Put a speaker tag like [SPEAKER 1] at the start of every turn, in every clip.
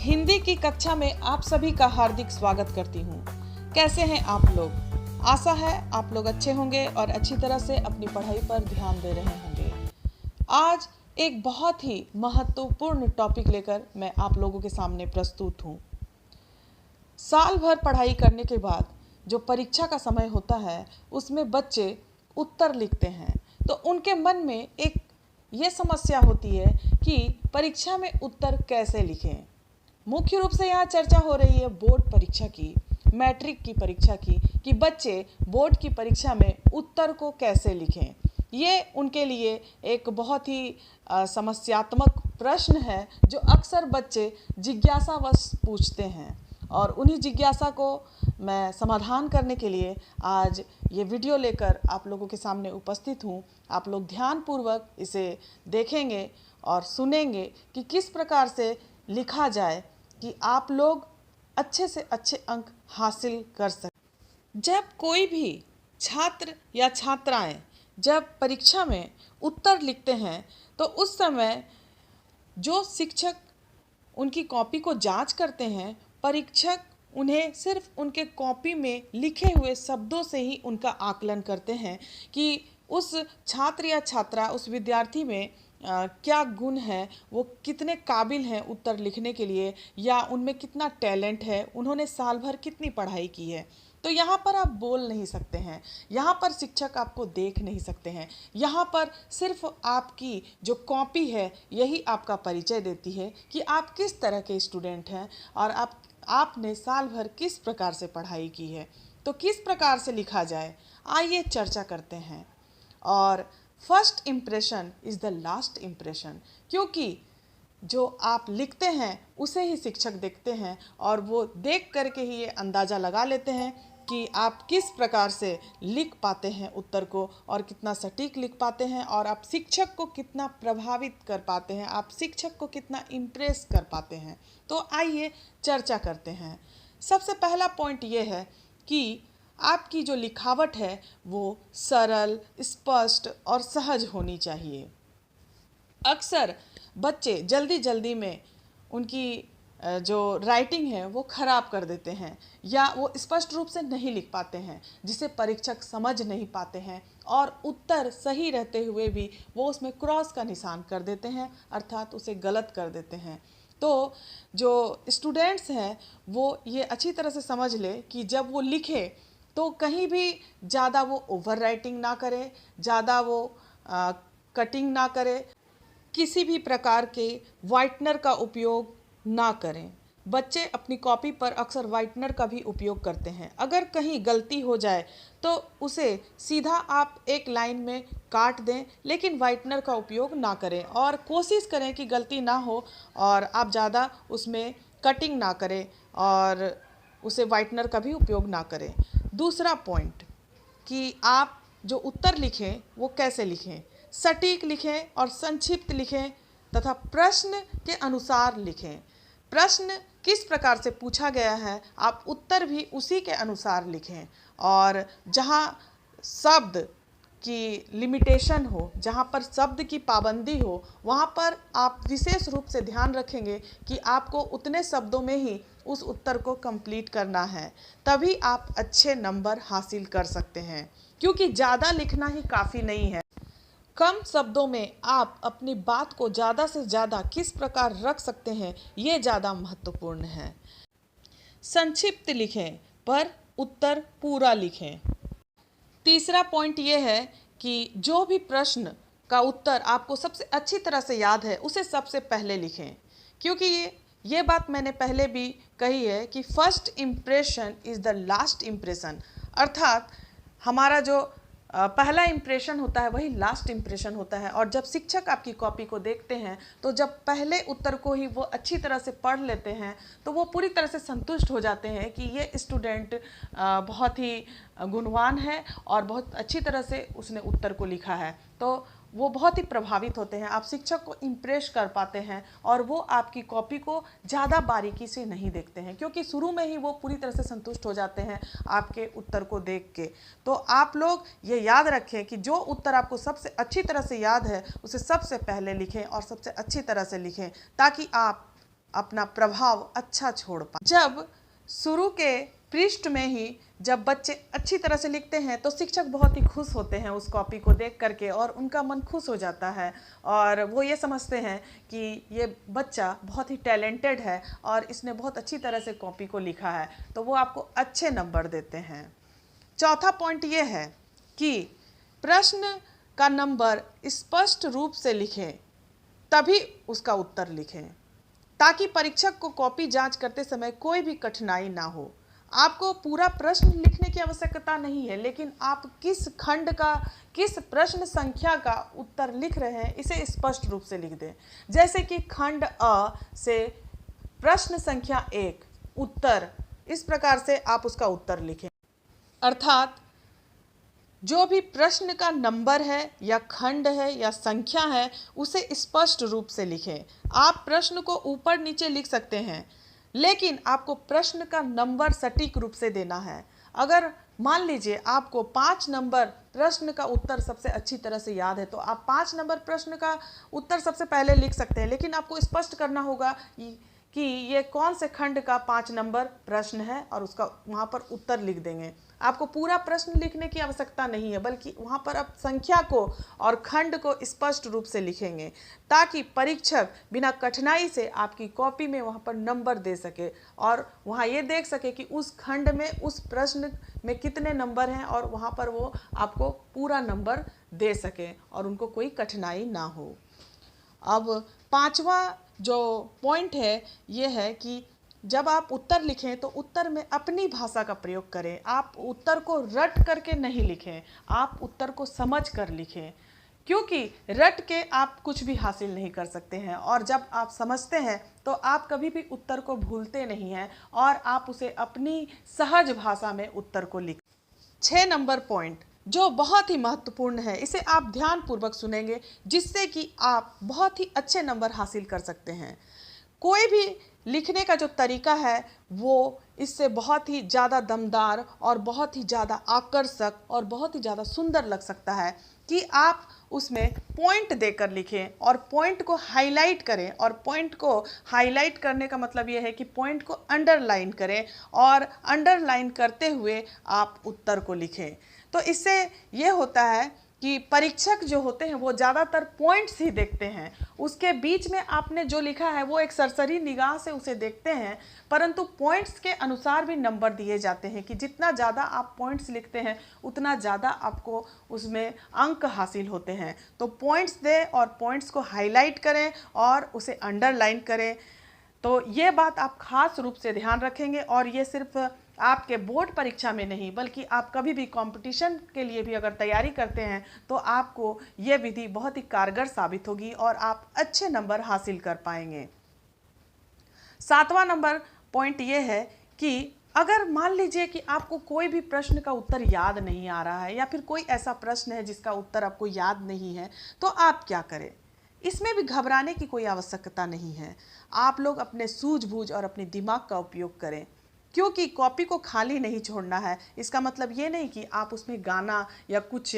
[SPEAKER 1] हिंदी की कक्षा में आप सभी का हार्दिक स्वागत करती हूँ। कैसे हैं आप लोग? आशा है आप लोग अच्छे होंगे और अच्छी तरह से अपनी पढ़ाई पर ध्यान दे रहे होंगे। आज एक बहुत ही महत्वपूर्ण टॉपिक लेकर मैं आप लोगों के सामने प्रस्तुत हूँ। साल भर पढ़ाई करने के बाद जो परीक्षा का समय होता है उसमें बच्चे उत्तर लिखते हैं, तो उनके मन में एक ये समस्या होती है कि परीक्षा में उत्तर कैसे लिखें। मुख्य रूप से यहाँ चर्चा हो रही है बोर्ड परीक्षा की, मैट्रिक की परीक्षा की, कि बच्चे बोर्ड की परीक्षा में उत्तर को कैसे लिखें। ये उनके लिए एक बहुत ही समस्यात्मक प्रश्न है जो अक्सर बच्चे जिज्ञासावश पूछते हैं, और उन्हीं जिज्ञासा को मैं समाधान करने के लिए आज ये वीडियो लेकर आप लोगों के सामने उपस्थित हूँ। आप लोग ध्यानपूर्वक इसे देखेंगे और सुनेंगे कि किस प्रकार से लिखा जाए कि आप लोग अच्छे से अच्छे अंक हासिल कर सकें। जब कोई भी छात्र या छात्राएं जब परीक्षा में उत्तर लिखते हैं तो उस समय जो शिक्षक उनकी कॉपी को जांच करते हैं, परीक्षक उन्हें सिर्फ उनके कॉपी में लिखे हुए शब्दों से ही उनका आकलन करते हैं कि उस छात्र या छात्रा, उस विद्यार्थी में क्या गुण है, वो कितने काबिल हैं उत्तर लिखने के लिए, या उनमें कितना टैलेंट है, उन्होंने साल भर कितनी पढ़ाई की है। तो यहाँ पर आप बोल नहीं सकते हैं, यहाँ पर शिक्षक आपको देख नहीं सकते हैं, यहाँ पर सिर्फ आपकी जो कॉपी है यही आपका परिचय देती है कि आप किस तरह के स्टूडेंट हैं और आपने साल भर किस प्रकार से पढ़ाई की है। तो किस प्रकार से लिखा जाए, आइए चर्चा करते हैं। और first impression is the last impression, क्योंकि जो आप लिखते हैं उसे ही शिक्षक देखते हैं और वो देख करके ही ये अंदाज़ा लगा लेते हैं कि आप किस प्रकार से लिख पाते हैं उत्तर को, और कितना सटीक लिख पाते हैं, और आप शिक्षक को कितना प्रभावित कर पाते हैं, आप शिक्षक को कितना इम्प्रेस कर पाते हैं। तो आइए चर्चा करते हैं। सबसे पहला पॉइंट ये है कि आपकी जो लिखावट है वो सरल, स्पष्ट और सहज होनी चाहिए। अक्सर बच्चे जल्दी जल्दी में उनकी जो राइटिंग है वो ख़राब कर देते हैं, या वो स्पष्ट रूप से नहीं लिख पाते हैं, जिसे परीक्षक समझ नहीं पाते हैं, और उत्तर सही रहते हुए भी वो उसमें क्रॉस का निशान कर देते हैं, अर्थात उसे गलत कर देते हैं। तो जो स्टूडेंट्स हैं वो ये अच्छी तरह से समझ ले कि जब वो लिखे तो कहीं भी ज़्यादा वो ओवर राइटिंग ना करे, ज़्यादा वो कटिंग ना करे, किसी भी प्रकार के वाइटनर का उपयोग ना करें। बच्चे अपनी कॉपी पर अक्सर वाइटनर का भी उपयोग करते हैं। अगर कहीं गलती हो जाए तो उसे सीधा आप एक लाइन में काट दें, लेकिन वाइटनर का उपयोग ना करें, और कोशिश करें कि गलती ना हो और आप ज़्यादा उसमें कटिंग ना करें और उसे वाइटनर का भी उपयोग ना करें। दूसरा पॉइंट कि आप जो उत्तर लिखें वो कैसे लिखें, सटीक लिखें और संक्षिप्त लिखें तथा प्रश्न के अनुसार लिखें। प्रश्न किस प्रकार से पूछा गया है आप उत्तर भी उसी के अनुसार लिखें, और जहाँ शब्द की लिमिटेशन हो, जहाँ पर शब्द की पाबंदी हो, वहाँ पर आप विशेष रूप से ध्यान रखेंगे कि आपको उतने शब्दों में ही उस उत्तर को कंप्लीट करना है, तभी आप अच्छे नंबर हासिल कर सकते हैं। क्योंकि ज़्यादा लिखना ही काफ़ी नहीं है, कम शब्दों में आप अपनी बात को ज़्यादा से ज़्यादा किस प्रकार रख सकते हैं ये ज़्यादा महत्वपूर्ण है। संक्षिप्त लिखें पर उत्तर पूरा लिखें। तीसरा पॉइंट ये है कि जो भी प्रश्न का उत्तर आपको सबसे अच्छी तरह से याद है उसे सबसे पहले लिखें, क्योंकि ये बात मैंने पहले भी कही है कि first impression is the last impression, अर्थात हमारा जो पहला इम्प्रेशन होता है वही लास्ट इम्प्रेशन होता है। और जब शिक्षक आपकी कॉपी को देखते हैं तो जब पहले उत्तर को ही वो अच्छी तरह से पढ़ लेते हैं तो वो पूरी तरह से संतुष्ट हो जाते हैं कि ये स्टूडेंट बहुत ही गुणवान है और बहुत अच्छी तरह से उसने उत्तर को लिखा है। तो वो बहुत ही प्रभावित होते हैं, आप शिक्षक को इम्प्रेस कर पाते हैं, और वो आपकी कॉपी को ज़्यादा बारीकी से नहीं देखते हैं, क्योंकि शुरू में ही वो पूरी तरह से संतुष्ट हो जाते हैं आपके उत्तर को देख के। तो आप लोग ये याद रखें कि जो उत्तर आपको सबसे अच्छी तरह से याद है उसे सबसे पहले लिखें और सबसे अच्छी तरह से लिखें, ताकि आप अपना प्रभाव अच्छा छोड़ पाए। जब शुरू के पृष्ठ में ही जब बच्चे अच्छी तरह से लिखते हैं तो शिक्षक बहुत ही खुश होते हैं उस कॉपी को देख करके, और उनका मन खुश हो जाता है और वो ये समझते हैं कि ये बच्चा बहुत ही टैलेंटेड है और इसने बहुत अच्छी तरह से कॉपी को लिखा है, तो वो आपको अच्छे नंबर देते हैं। चौथा पॉइंट ये है कि प्रश्न का नंबर स्पष्ट रूप से लिखें, तभी उसका उत्तर लिखें, ताकि परीक्षक को कॉपी जांच करते समय कोई भी कठिनाई ना हो। आपको पूरा प्रश्न लिखने की आवश्यकता नहीं है, लेकिन आप किस खंड का, किस प्रश्न संख्या का उत्तर लिख रहे हैं इसे स्पष्ट रूप से लिख दें। जैसे कि खंड अ से प्रश्न संख्या 1 उत्तर, इस प्रकार से आप उसका उत्तर लिखें। अर्थात जो भी प्रश्न का नंबर है या खंड है या संख्या है उसे स्पष्ट रूप से लिखें। आप प्रश्न को ऊपर नीचे लिख सकते हैं, लेकिन आपको प्रश्न का नंबर सटीक रूप से देना है। अगर मान लीजिए आपको 5 नंबर प्रश्न का उत्तर सबसे अच्छी तरह से याद है, तो आप 5 नंबर प्रश्न का उत्तर सबसे पहले लिख सकते हैं, लेकिन आपको स्पष्ट करना होगा कि ये कौन से खंड का 5 नंबर प्रश्न है और उसका वहाँ पर उत्तर लिख देंगे। आपको पूरा प्रश्न लिखने की आवश्यकता नहीं है, बल्कि वहाँ पर आप संख्या को और खंड को स्पष्ट रूप से लिखेंगे, ताकि परीक्षक बिना कठिनाई से आपकी कॉपी में वहाँ पर नंबर दे सके और वहाँ ये देख सके कि उस खंड में, उस प्रश्न में कितने नंबर हैं, और वहाँ पर वो आपको पूरा नंबर दे सके और उनको कोई कठिनाई ना हो। अब 5वां जो पॉइंट है ये है कि जब आप उत्तर लिखें तो उत्तर में अपनी भाषा का प्रयोग करें। आप उत्तर को रट करके नहीं लिखें, आप उत्तर को समझ कर लिखें, क्योंकि रट के आप कुछ भी हासिल नहीं कर सकते हैं, और जब आप समझते हैं तो आप कभी भी उत्तर को भूलते नहीं हैं और आप उसे अपनी सहज भाषा में उत्तर को लिखें। 6 नंबर पॉइंट जो बहुत ही महत्वपूर्ण है, इसे आप ध्यानपूर्वक सुनेंगे, जिससे कि आप बहुत ही अच्छे नंबर हासिल कर सकते हैं। कोई भी लिखने का जो तरीका है वो इससे बहुत ही ज़्यादा दमदार और बहुत ही ज़्यादा आकर्षक और बहुत ही ज़्यादा सुंदर लग सकता है कि आप उसमें पॉइंट देकर लिखें और पॉइंट को हाईलाइट करें। और पॉइंट को हाईलाइट करने का मतलब ये है कि पॉइंट को अंडरलाइन करें और अंडरलाइन करते हुए आप उत्तर को लिखें। तो इससे ये होता है कि परीक्षक जो होते हैं वो ज़्यादातर पॉइंट्स ही देखते हैं, उसके बीच में आपने जो लिखा है वो एक सरसरी निगाह से उसे देखते हैं, परंतु पॉइंट्स के अनुसार भी नंबर दिए जाते हैं कि जितना ज़्यादा आप पॉइंट्स लिखते हैं उतना ज़्यादा आपको उसमें अंक हासिल होते हैं। तो पॉइंट्स दें और पॉइंट्स को हाईलाइट करें और उसे अंडरलाइन करें। तो ये बात आप खास रूप से ध्यान रखेंगे, और ये सिर्फ आपके बोर्ड परीक्षा में नहीं, बल्कि आप कभी भी कंपटीशन के लिए भी अगर तैयारी करते हैं तो आपको ये विधि बहुत ही कारगर साबित होगी और आप अच्छे नंबर हासिल कर पाएंगे। 7वां नंबर पॉइंट ये है कि अगर मान लीजिए कि आपको कोई भी प्रश्न का उत्तर याद नहीं आ रहा है, या फिर कोई ऐसा प्रश्न है जिसका उत्तर आपको याद नहीं है, तो आप क्या करें? इसमें भी घबराने की कोई आवश्यकता नहीं है। आप लोग अपने सूझबूझ और अपने दिमाग का उपयोग करें, क्योंकि कॉपी को खाली नहीं छोड़ना है। इसका मतलब ये नहीं कि आप उसमें गाना या कुछ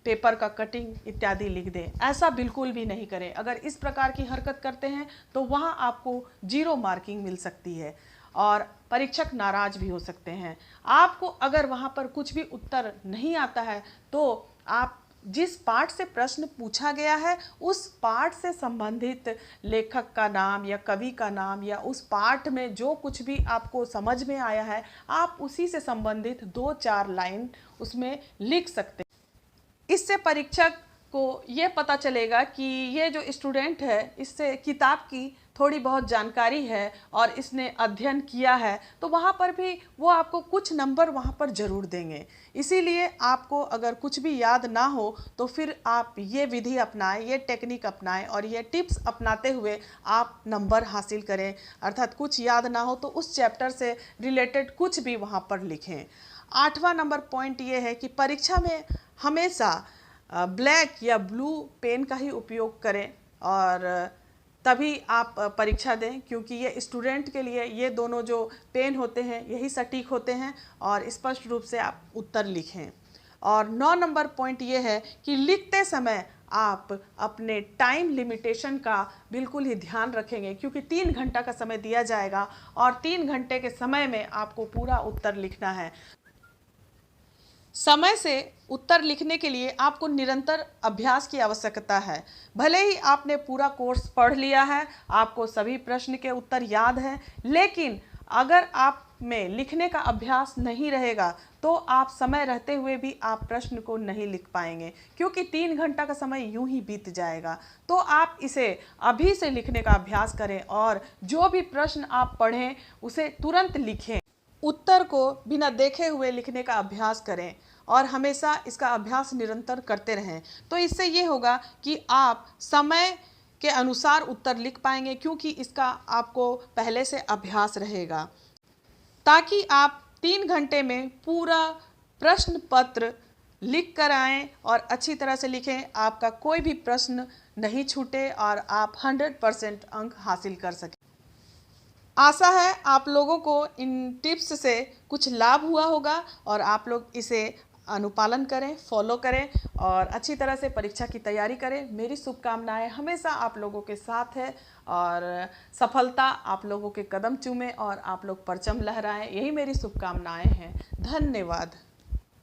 [SPEAKER 1] पेपर का कटिंग इत्यादि लिख दें, ऐसा बिल्कुल भी नहीं करें। अगर इस प्रकार की हरकत करते हैं तो वहाँ आपको 0 मार्किंग मिल सकती है और परीक्षक नाराज भी हो सकते हैं। आपको अगर वहाँ पर कुछ भी उत्तर नहीं आता है तो आप जिस पाठ से प्रश्न पूछा गया है उस पाठ से संबंधित लेखक का नाम या कवि का नाम, या उस पाठ में जो कुछ भी आपको समझ में आया है, आप उसी से संबंधित 2-4 लाइन उसमें लिख सकते हैं। इससे परीक्षक को ये पता चलेगा कि ये जो स्टूडेंट है इससे किताब की थोड़ी बहुत जानकारी है और इसने अध्ययन किया है, तो वहाँ पर भी वो आपको कुछ नंबर वहाँ पर ज़रूर देंगे। इसीलिए आपको अगर कुछ भी याद ना हो तो फिर आप ये विधि अपनाएं, ये टेक्निक अपनाएं और ये टिप्स अपनाते हुए आप नंबर हासिल करें। अर्थात कुछ याद ना हो तो उस चैप्टर से रिलेटेड कुछ भी वहाँ पर लिखें। 8वां नंबर पॉइंट ये है कि परीक्षा में हमेशा ब्लैक या ब्लू पेन का ही उपयोग करें और तभी आप परीक्षा दें, क्योंकि ये स्टूडेंट के लिए ये दोनों जो पेन होते हैं यही सटीक होते हैं और स्पष्ट रूप से आप उत्तर लिखें। और 9 नंबर पॉइंट ये है कि लिखते समय आप अपने टाइम लिमिटेशन का बिल्कुल ही ध्यान रखेंगे, क्योंकि 3 घंटा का समय दिया जाएगा और 3 घंटे के समय में आपको पूरा उत्तर लिखना है। समय से उत्तर लिखने के लिए आपको निरंतर अभ्यास की आवश्यकता है। भले ही आपने पूरा कोर्स पढ़ लिया है, आपको सभी प्रश्न के उत्तर याद हैं, लेकिन अगर आप में लिखने का अभ्यास नहीं रहेगा तो आप समय रहते हुए भी आप प्रश्न को नहीं लिख पाएंगे, क्योंकि 3 घंटा का समय यूं ही बीत जाएगा। तो आप इसे अभी से लिखने का अभ्यास करें और जो भी प्रश्न आप पढ़ें उसे तुरंत लिखें। उत्तर को बिना देखे हुए लिखने का अभ्यास करें और हमेशा इसका अभ्यास निरंतर करते रहें। तो इससे ये होगा कि आप समय के अनुसार उत्तर लिख पाएंगे, क्योंकि इसका आपको पहले से अभ्यास रहेगा, ताकि आप 3 घंटे में पूरा प्रश्न पत्र लिख कर आएँ और अच्छी तरह से लिखें। आपका कोई भी प्रश्न नहीं छूटे और आप 100% अंक हासिल कर सकें। आशा है आप लोगों को इन टिप्स से कुछ लाभ हुआ होगा और आप लोग इसे अनुपालन करें, फॉलो करें और अच्छी तरह से परीक्षा की तैयारी करें। मेरी शुभकामनाएं हमेशा आप लोगों के साथ है और सफलता आप लोगों के कदम चूमे और आप लोग परचम लहराएं, यही मेरी शुभकामनाएं हैं। धन्यवाद।